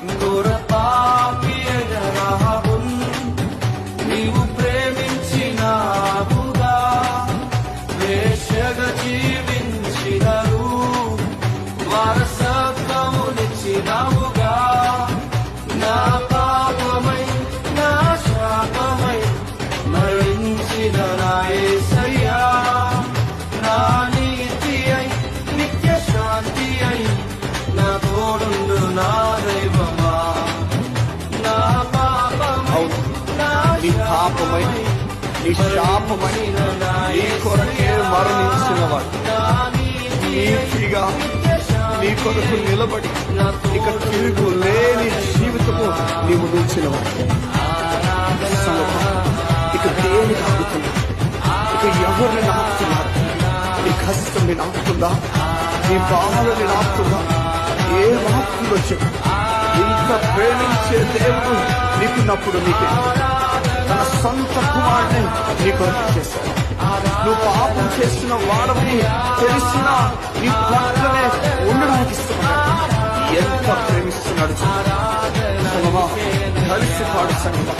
ఘోర పాపియైన రాహాబును నీవు ప్రేమించినావుగా. వేశ్యగా జీవించినరు వారసత్వమునిచ్చినావుగా. నా పాపమై నా శాపమై మరణించిన నా యేసయ్యా, నా నీతి అయి నిత్య శాంతి అయి నా తోడుండు నా దైవమా. నా పాపమై నీ పాపమై నీ శాపమై నీ కొరకే మరణించినవాడు నీతిగా నీ కొరకు నిలబడి ఇక తిరుగు లేని జీవితము నీవు నిలిచినవాడు. ఇక దేనికి ఆగుతున్నా? ఇక ఎవరిని నాకుతున్నారు? నీ కష్టం నేను ఆపుతుందా? నీ బాధని నాకుతుందా? ఏ వాక్కులో చెప్పు. ఇంత ప్రేమించే దేవుడు నీకున్నప్పుడు నీకే తన సొంత కుమారుని నీ కొరకు చేశాడు. నువ్వు పాపం చేస్తున్న వాడని తెలిసినా నీ పక్కనే ఉండడానికి ఇస్తున్నాడు. ఎంత ప్రేమిస్తున్నాడు. సంగమా కలిసి పాడు సంగమా.